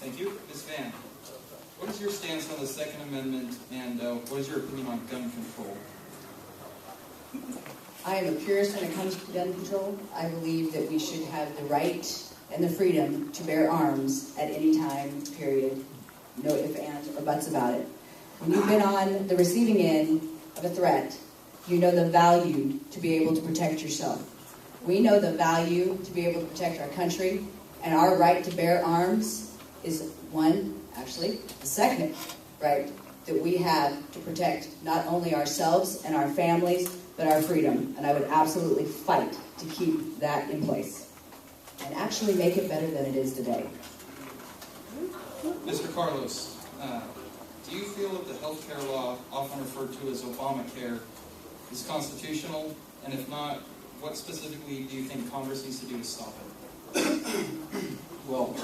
Thank you. Ms. Vann, what is your stance on the Second Amendment, and what is your opinion on gun control? I am a purist when it comes to gun control. I believe that we should have the right and the freedom to bear arms at any time, period. No ifs, ands, or buts about it. When you've been on the receiving end of a threat, you know the value to be able to protect yourself. We know the value to be able to protect our country, and our right to bear arms is the second right that we have to protect not only ourselves and our families, but our freedom. And I would absolutely fight to keep that in place and actually make it better than it is today. Mr. Carlos, do you feel that the health care law, often referred to as Obamacare, is constitutional? And if not, what specifically do you think Congress needs to do to stop it? Well,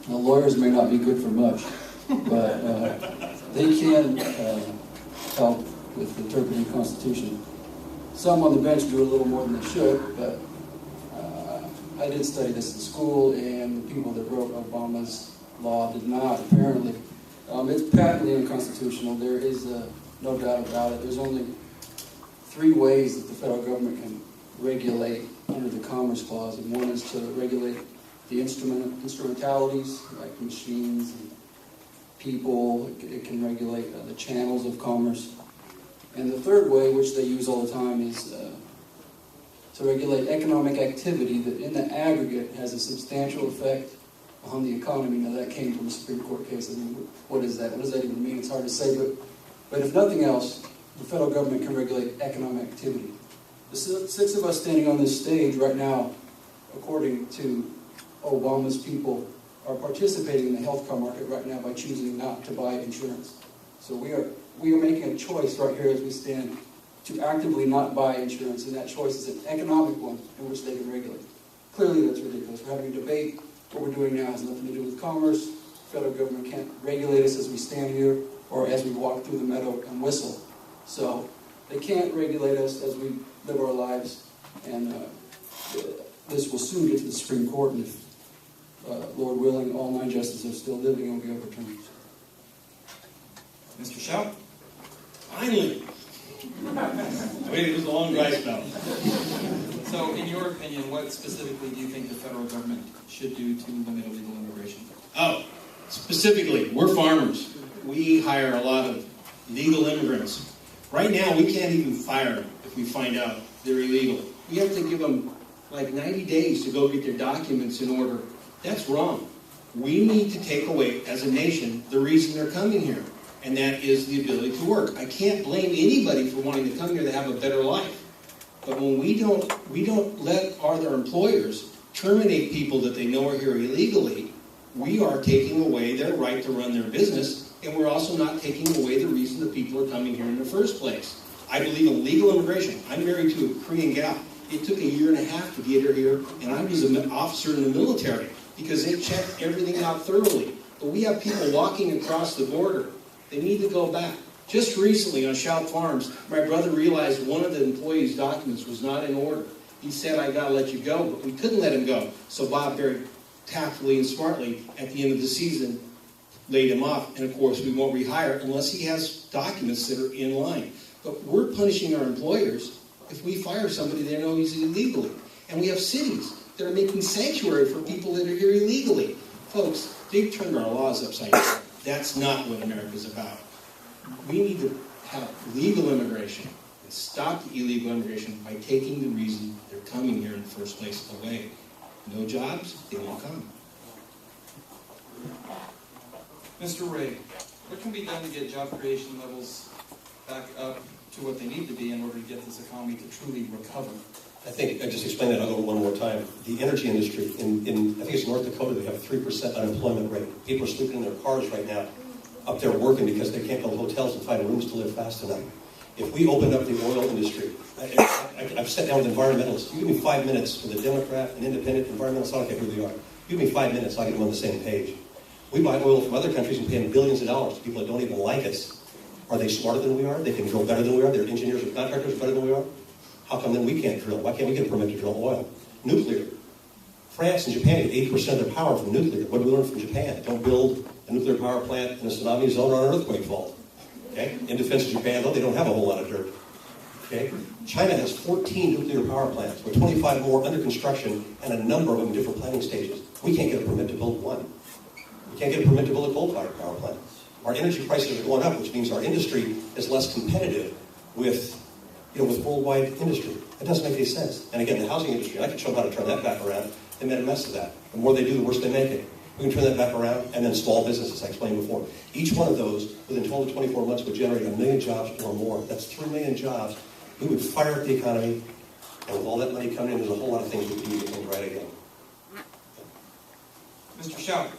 the lawyers may not be good for much, but they can help with interpreting the Constitution. Some on the bench do a little more than they should, but I did study this in school, and the people that wrote Obama's law did not, apparently. It's patently unconstitutional. There is no doubt about it. There's only 3 ways that the federal government can regulate under the Commerce Clause, and one is to regulate the instrumentalities, like machines and people. It can regulate the channels of commerce. And the third way, which they use all the time, is to regulate economic activity that in the aggregate has a substantial effect on the economy. Now that came from a Supreme Court case. I mean, what is that? What does that even mean? It's hard to say, but if nothing else, the federal government can regulate economic activity. The 6 of us standing on this stage right now, according to Obama's people, are participating in the health care market right now by choosing not to buy insurance. So we are making a choice right here as we stand to actively not buy insurance, and that choice is an economic one in which they can regulate. Clearly that's ridiculous. We're having a debate. What we're doing now has nothing to do with commerce. The federal government can't regulate us as we stand here or as we walk through the meadow and whistle. So they can't regulate us as we live our lives, and this will soon get to the Supreme Court, and if, Lord willing, all 9 justices are still living, it will be overturned. Mr. Schaup? Finally! I waited, it was a long dry spell. So, in your opinion, what specifically do you think the federal government should do to limit illegal immigration? Oh, specifically, we're farmers. We hire a lot of legal immigrants. Right now, we can't even fire them if we find out they're illegal. We have to give them like 90 days to go get their documents in order. That's wrong. We need to take away, as a nation, the reason they're coming here, and that is the ability to work. I can't blame anybody for wanting to come here to have a better life. But when we don't let other employers terminate people that they know are here illegally, we are taking away their right to run their business, and we're also not taking away the reason that people are coming here in the first place. I believe in legal immigration. I'm married to a Korean gal. It took 1.5 years to get her here, and I was an officer in the military because they checked everything out thoroughly. But we have people walking across the border. They need to go back. Just recently on Schaup Farms, my brother realized one of the employees' documents was not in order. He said, I got to let you go, but we couldn't let him go. So Bob very tactfully and smartly, at the end of the season, laid him off. And of course, we won't rehire unless he has documents that are in line. But we're punishing our employers if we fire somebody they know he's illegally. And we have cities that are making sanctuary for people that are here illegally. Folks, they've turned our laws upside down. That's not what America's about. We need to have legal immigration and stop the illegal immigration by taking the reason they're coming here in the first place away. No jobs, they won't come. Mr. Ray, what can be done to get job creation levels back up to what they need to be in order to get this economy to truly recover? I think I just explained that one more time. The energy industry in I think it's North Dakota, they have a 3% unemployment rate. People are sleeping in their cars right now up there working because they can't build hotels and find rooms to live fast enough. If we opened up the oil industry, I've sat down with environmentalists. You give me 5 minutes with a Democrat, an independent environmentalist, I don't care who they are. You give me 5 minutes, I'll get them on the same page. We buy oil from other countries and pay them billions of dollars to people that don't even like us. Are they smarter than we are? They can drill better than we are? Their engineers and contractors are better than we are? How come then we can't drill? Why can't we get a permit to drill oil? Nuclear. France and Japan get 80% of their power from nuclear. What do we learn from Japan? Don't build a nuclear power plant in a tsunami zone or an earthquake fault. Okay? In defense of Japan, though, they don't have a whole lot of dirt. Okay? China has 14 nuclear power plants, with 25 more under construction, and a number of them in different planning stages. We can't get a permit to build one. We can't get a permit to build a coal-fired power plant. Our energy prices are going up, which means our industry is less competitive with worldwide industry. It doesn't make any sense. And again, the housing industry, I can show them how to turn that back around. They made a mess of that. The more they do, the worse they make it. We can turn that back around, and then small businesses, I explained before. Each one of those, within 12 to 24 months, would generate 1 million jobs or more. That's 3 million jobs. We would fire up the economy, and with all that money coming in, there's a whole lot of things we can do to get things right again. Mr. Schauer.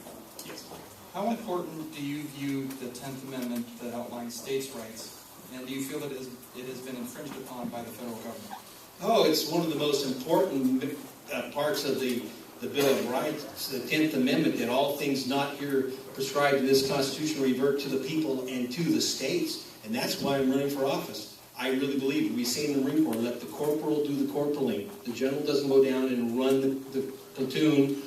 Yes. How important do you view the 10th Amendment that outlines states' rights? And do you feel that it has been infringed upon by the federal government? Oh, it's one of the most important parts of the Bill of Rights, the 10th Amendment, that all things not here prescribed in this Constitution revert to the people and to the states. And that's why I'm running for office. I really believe it. We say in the Marine Corps, let the corporal do the corporaling. The general doesn't go down and run the platoon.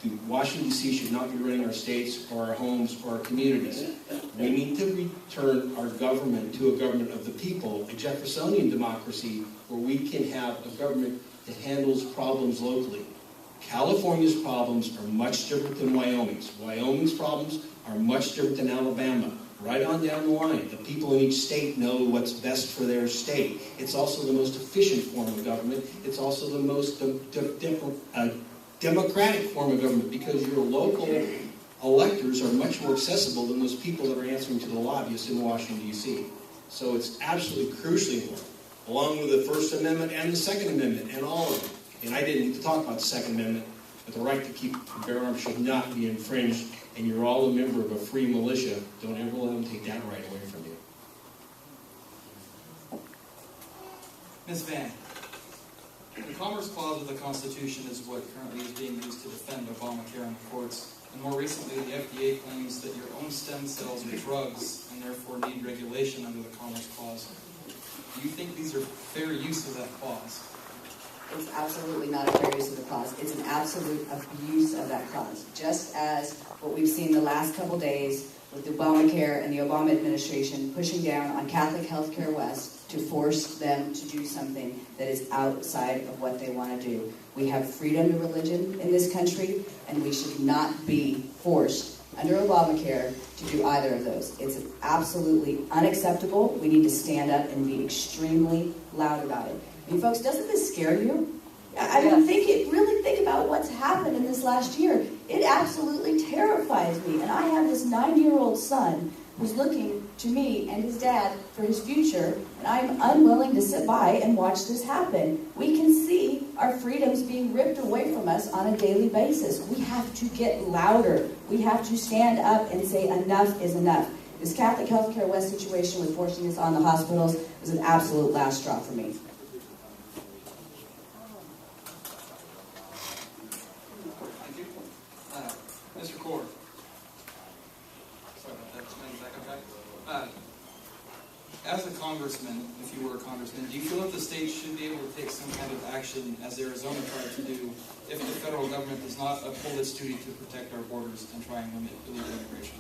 The Washington, D.C. should not be running our states or our homes or our communities. We need to return our government to a government of the people, a Jeffersonian democracy, where we can have a government that handles problems locally. California's problems are much different than Wyoming's. Wyoming's problems are much different than Alabama. Right on down the line, the people in each state know what's best for their state. It's also the most efficient form of government. It's also the most democratic form of government, because your local electors are much more accessible than those people that are answering to the lobbyists in Washington, D.C. So it's absolutely crucially important, along with the First Amendment and the Second Amendment and all of them. And I didn't need to talk about the Second Amendment, but the right to keep and bear arms should not be infringed, and you're all a member of a free militia. Don't ever let them take that right away from you. Ms. Van, the Commerce Clause of the Constitution is what currently is being used to defend Obamacare in the courts. And more recently, the FDA claims that your own stem cells are drugs and therefore need regulation under the Commerce Clause. Do you think these are fair use of that clause? It's absolutely not a fair use of the clause. It's an absolute abuse of that clause. Just as what we've seen the last couple days with Obamacare and the Obama administration pushing down on Catholic Healthcare West to force them to do something that is outside of what they want to do. We have freedom of religion in this country, and we should not be forced under Obamacare to do either of those. It's absolutely unacceptable. We need to stand up and be extremely loud about it. I mean, folks, doesn't this scare you? I mean, think about what's happened in this last year. It absolutely terrifies me. And I have this 9-year-old son who's looking to me and his dad for his future, and I'm unwilling to sit by and watch this happen. We can see our freedoms being ripped away from us on a daily basis. We have to get louder. We have to stand up and say enough is enough. This Catholic Healthcare West situation with forcing this on the hospitals was an absolute last straw for me. Mr. Cord. Sorry about that. Just maybe back on track. As a congressman, if you were a congressman, do you feel that the state should be able to take some kind of action, as Arizona tried to do, if the federal government does not uphold its duty to protect our borders and try and limit illegal immigration?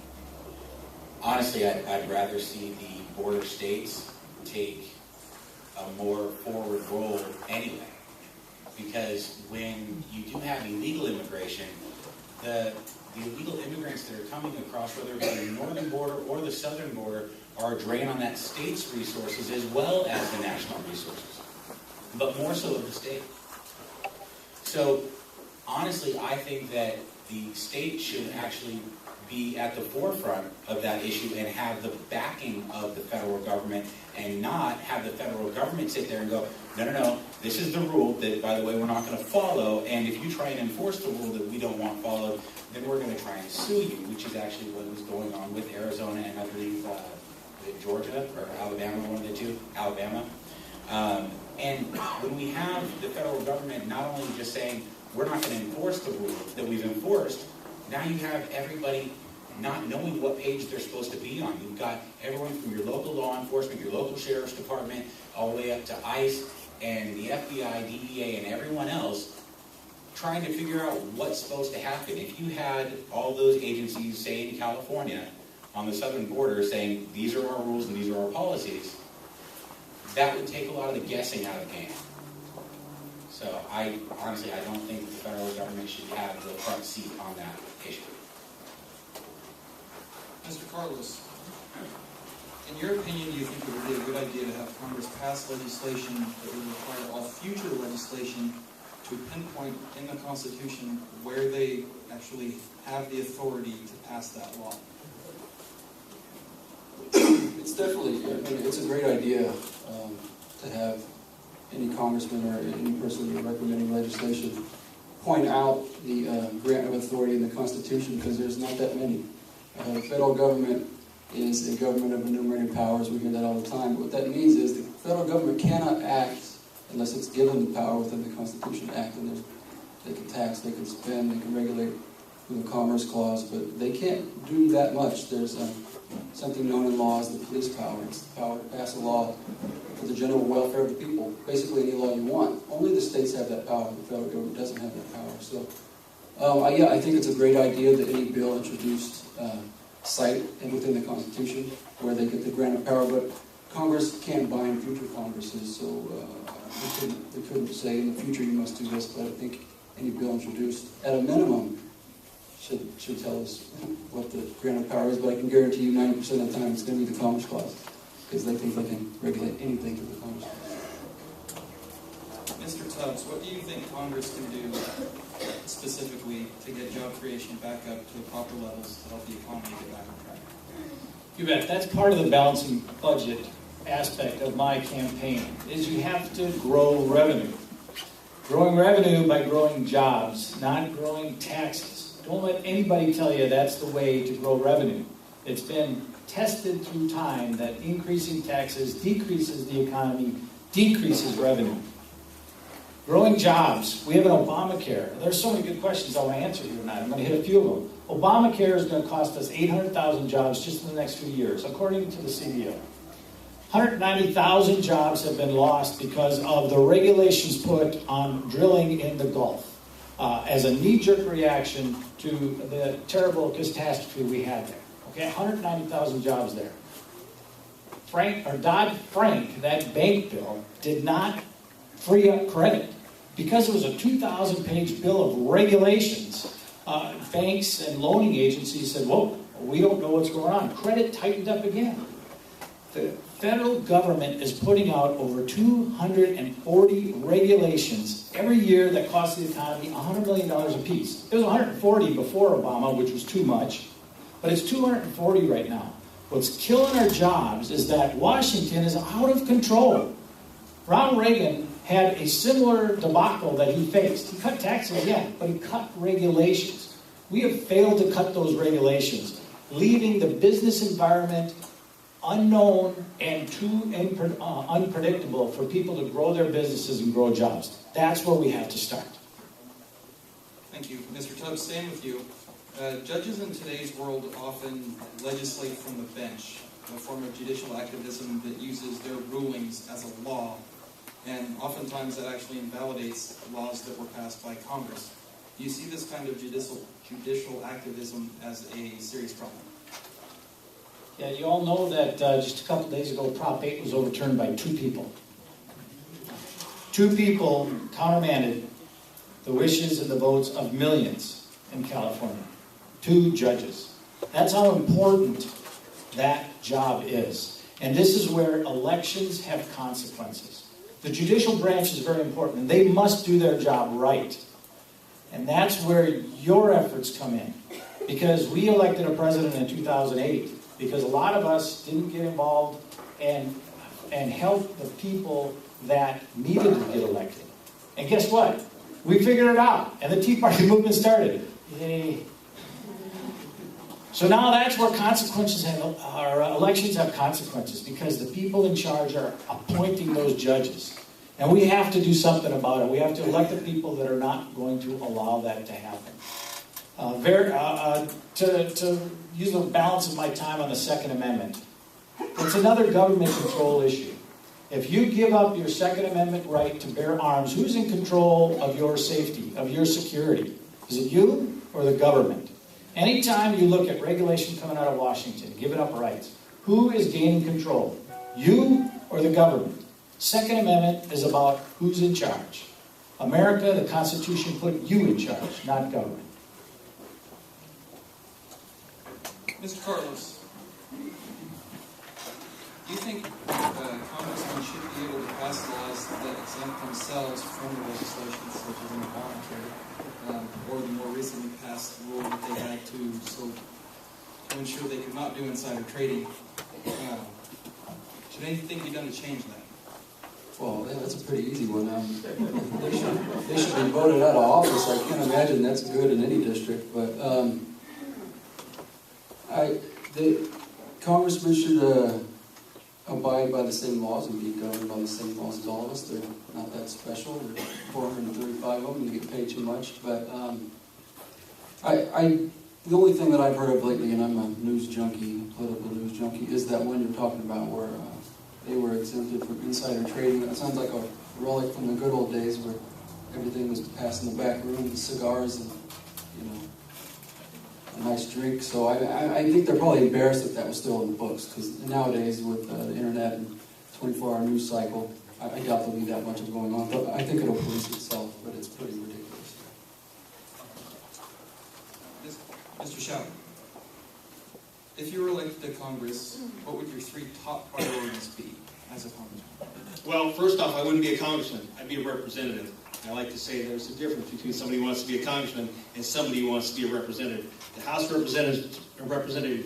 Honestly, I'd rather see the border states take a more forward role anyway. Because when you do have illegal immigration, the illegal immigrants that are coming across, whether it be the northern border or the southern border, are a drain on that state's resources as well as the national resources, but more so of the state. So honestly, I think that the state should actually be at the forefront of that issue and have the backing of the federal government, and not have the federal government sit there and go, no, this is the rule that, by the way, we're not going to follow, and if you try and enforce the rule that we don't want followed, then we're going to try and sue you, which is actually what was going on with Arizona and I believe Georgia or Alabama, one of the two, Alabama. And when we have the federal government not only just saying, we're not going to enforce the rule that we've enforced, now you have everybody not knowing what page they're supposed to be on. You've got everyone from your local law enforcement, your local sheriff's department, all the way up to ICE and the FBI, DEA, and everyone else trying to figure out what's supposed to happen. If you had all those agencies, say in California, on the southern border saying, these are our rules and these are our policies, that would take a lot of the guessing out of the game. So I don't think the federal government should have the front seat on that issue. Mr. Carlos, in your opinion, do you think it would be a good idea to have Congress pass legislation that would require all future legislation to pinpoint in the Constitution where they actually have the authority to pass that law? It's definitely, I mean, it's a great idea to have any congressman or any person who's recommending legislation point out the grant of authority in the Constitution, because there's not that many. The federal government is a government of enumerated powers. We hear that all the time. But what that means is the federal government cannot act unless it's given the power within the Constitution to act. And they can tax, they can spend, they can regulate with the Commerce Clause, but they can't do that much. There's something known in law as the police power. It's the power to pass a law for the general welfare of the people. Basically any law you want. Only the states have that power. The federal government doesn't have that power. So, yeah, I think it's a great idea that any bill introduced cite and within the Constitution where they get the grant of power, but Congress can't bind future Congresses, so they couldn't say in the future you must do this, but I think any bill introduced, at a minimum, should tell us what the grant of power is, but I can guarantee you 90% of the time it's going to be the Commerce Clause, because they think they can regulate anything through the Commerce Clause. Mr. Tubbs, what do you think Congress can do specifically to get job creation back up to proper levels to help the economy get back on track? You bet. That's part of the balancing budget aspect of my campaign, is you have to grow revenue. Growing revenue by growing jobs, not growing taxes. Don't let anybody tell you that's the way to grow revenue. It's been tested through time that increasing taxes decreases the economy, decreases revenue. Growing jobs. We have an Obamacare. There's so many good questions I want to answer here tonight. I'm going to hit a few of them. Obamacare is going to cost us 800,000 jobs just in the next few years, according to the CBO. 190,000 jobs have been lost because of the regulations put on drilling in the Gulf as a knee-jerk reaction to the terrible catastrophe we had there. Okay, 190,000 jobs there. Dodd-Frank, that bank bill, did not free up credit. Because it was a 2,000-page bill of regulations, banks and loaning agencies said, whoa, we don't know what's going on. Credit tightened up again. The federal government is putting out over 240 regulations every year that cost the economy $100 million apiece. It was 140 before Obama, which was too much, but it's 240 right now. What's killing our jobs is that Washington is out of control. Ronald Reagan had a similar debacle that he faced. He cut taxes, yeah, but he cut regulations. We have failed to cut those regulations, leaving the business environment unknown and too unpredictable for people to grow their businesses and grow jobs. That's where we have to start. Thank you. Mr. Tubbs, staying with you. Judges in today's world often legislate from the bench, a form of judicial activism that uses their rulings as a law, and oftentimes that actually invalidates laws that were passed by Congress. Do you see this kind of judicial activism as a serious problem? Yeah, you all know that just a couple days ago, Prop 8 was overturned by two people. Two people countermanded the wishes and the votes of millions in California. Two judges. That's how important that job is. And this is where elections have consequences. The judicial branch is very important, and they must do their job right. And that's where your efforts come in. Because we elected a president in 2008, because a lot of us didn't get involved and help the people that needed to get elected. And guess what? We figured it out, and the Tea Party movement started. Yay. So now that's where our elections have consequences, because the people in charge are appointing those judges. And we have to do something about it. We have to elect the people that are not going to allow that to happen. To use the balance of my time on the Second Amendment, it's another government control issue. If you give up your Second Amendment right to bear arms, who's in control of your safety, of your security? Is it you or the government? Anytime you look at regulation coming out of Washington, giving up rights, who is gaining control? You or the government? Second Amendment is about who's in charge. America, the Constitution put you in charge, not government. Mr. Carlos, do you think congressmen should be able to pass laws that exempt themselves from the legislation, such as an Obamacare, or the more recently passed rule that they had to ensure they could not do insider trading? Should anything be done to change that? Well, yeah, that's a pretty easy one. They should be voted out of office. I can't imagine that's good in any district. But the congressmen should abide by the same laws and be governed by the same laws as all of us. They're not that special. There are 435 of them. They get paid too much. But the only thing that I've heard of lately, and I'm a news junkie, political news junkie, is that one you're talking about where they were exempted from insider trading. That sounds like a relic from the good old days where everything was passed in the back room, the cigars and, a nice drink. So I think they're probably embarrassed that was still in the books, because nowadays with the internet and 24-hour news cycle, I doubt there'll be that much of going on. But I think it'll police itself, but it's pretty ridiculous. Mr. Schauer, if you were elected to Congress, what would your 3 top priorities be as a congressman? Well, first off, I wouldn't be a congressman. I'd be a representative. I like to say there's a difference between somebody who wants to be a congressman and somebody who wants to be a representative. The House of Representatives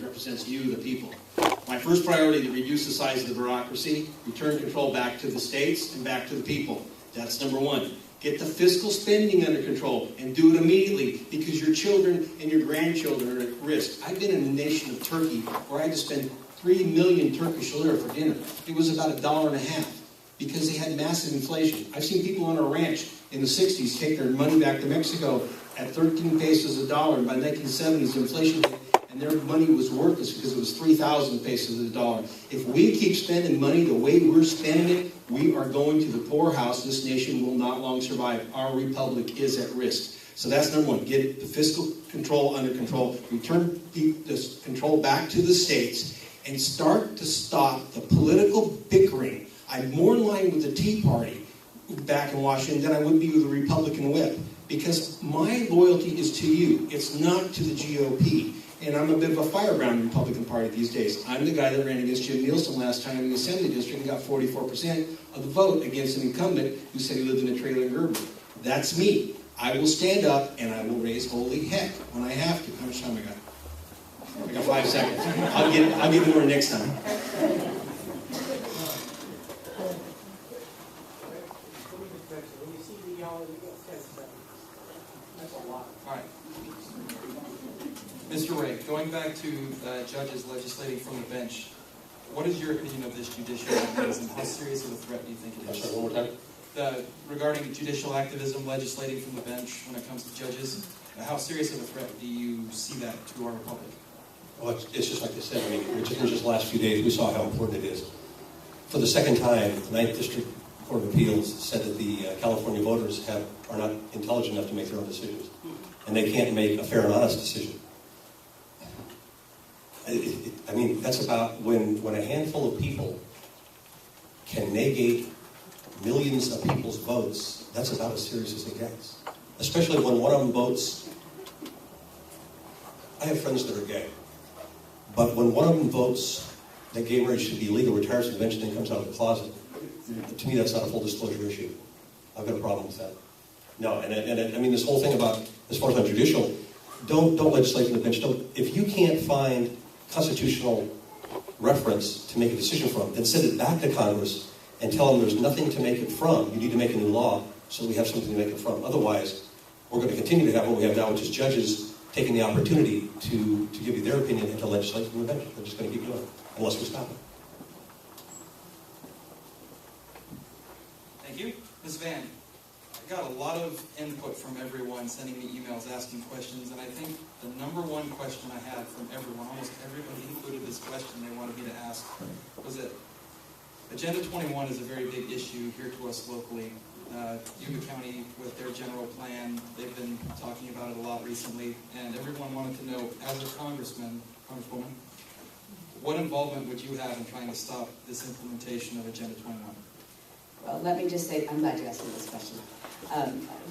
represents you, the people. My first priority to reduce the size of the bureaucracy, return control back to the states and back to the people. That's number 1. Get the fiscal spending under control and do it immediately, because your children and your grandchildren are at risk. I've been in the nation of Turkey where I had to spend 3 million Turkish lira for dinner. It was about $1.50 because they had massive inflation. I've seen people on a ranch in the 60s take their money back to Mexico at 13 pesos a dollar, and by 1970s inflation hit, and their money was worthless because it was 3,000 pesos a dollar. If we keep spending money the way we're spending it, we are going to the poorhouse. This nation will not long survive. Our republic is at risk. So that's number 1. Get the fiscal control under control. Return this control back to the states and start to stop the political bickering. I'm more in line with the Tea Party back in Washington than I would be with the Republican whip, because my loyalty is to you. It's not to the GOP. And I'm a bit of a firebrand in the Republican Party these days. I'm the guy that ran against Jim Nielsen last time in the Assembly District and got 44% of the vote against an incumbent who said he lived in a trailer in Gerber. That's me. I will stand up and I will raise holy heck when I have to. How much time I got? I got 5 seconds. I'll give more next time. All right. Mr. Ray, going back to judges legislating from the bench, what is your opinion of this judicial activism? How serious of a threat do you think it I'm is? sorry, one more time? Regarding judicial activism legislating from the bench when it comes to judges, how serious of a threat do you see that to our republic? Well, it's just like I said. I mean, just the last few days, we saw how important it is. For the second time, the 9th District Court of Appeals said that the California voters are not intelligent enough to make their own decisions. And they can't make a fair and honest decision. I mean, that's about when a handful of people can negate millions of people's votes. That's about as serious as it gets. Especially when one of them votes. I have friends that are gay. But when one of them votes that gay marriage should be legal, retires from the bench, and then comes out of the closet, to me that's not a full disclosure issue. I've got a problem with that. No, and I mean, this whole thing about, as far as on judicial, don't legislate from the bench. If you can't find constitutional reference to make a decision from, then send it back to Congress and tell them there's nothing to make it from. You need to make a new law so we have something to make it from. Otherwise, we're going to continue to have what we have now, which is judges taking the opportunity to give you their opinion and to legislate from the bench. They're just going to keep doing it, unless we stop it. Thank you. Ms. Van, I got a lot of input from everyone sending me emails asking questions, and I think the number 1 question I had from everyone, almost everybody included this question they wanted me to ask, was that Agenda 21 is a very big issue here to us locally. Yuba County, with their general plan, they've been talking about it a lot recently, and everyone wanted to know, as a congresswoman, what involvement would you have in trying to stop this implementation of Agenda 21? Well, let me just say, I'm glad you asked me this question.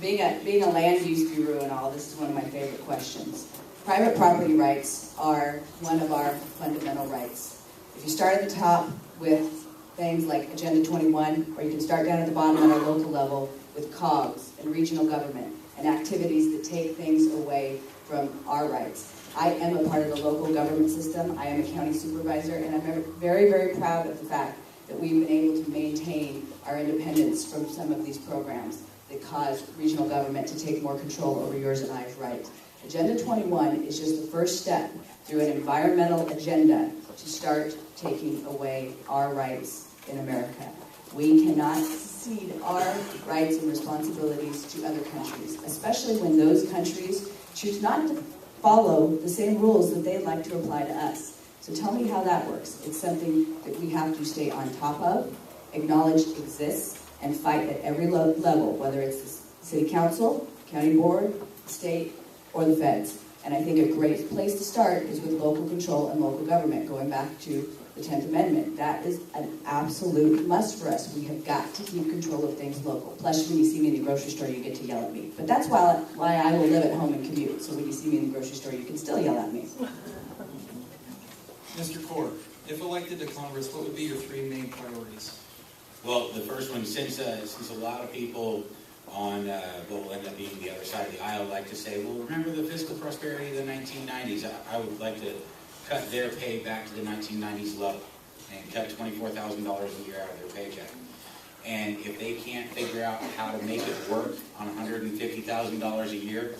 Being a land use guru and all, this is one of my favorite questions. Private property rights are one of our fundamental rights. If you start at the top with things like Agenda 21, or you can start down at the bottom at our local level with COGS and regional government and activities that take things away from our rights. I am a part of the local government system. I am a county supervisor, and I'm very, very proud of the fact that we've been able to maintain our independence from some of these programs that cause regional government to take more control over yours and I's rights. Agenda 21 is just the first step through an environmental agenda to start taking away our rights in America. We cannot cede our rights and responsibilities to other countries, especially when those countries choose not to follow the same rules that they'd like to apply to us. So tell me how that works. It's something that we have to stay on top of, acknowledge exists, and fight at every level, whether it's the city council, county board, state, or the feds. And I think a great place to start is with local control and local government, going back to the 10th Amendment. That is an absolute must for us. We have got to keep control of things local. Plus, when you see me in the grocery store, you get to yell at me. But that's why I will live at home and commute. So when you see me in the grocery store, you can still yell at me. Mr. Core, if elected to Congress, what would be your 3 main priorities? Well, the first one, since a lot of people on what will end up being the other side of the aisle like to say, well, remember the fiscal prosperity of the 1990s. I would like to cut their pay back to the 1990s level and cut $24,000 a year out of their paycheck. And if they can't figure out how to make it work on $150,000 a year,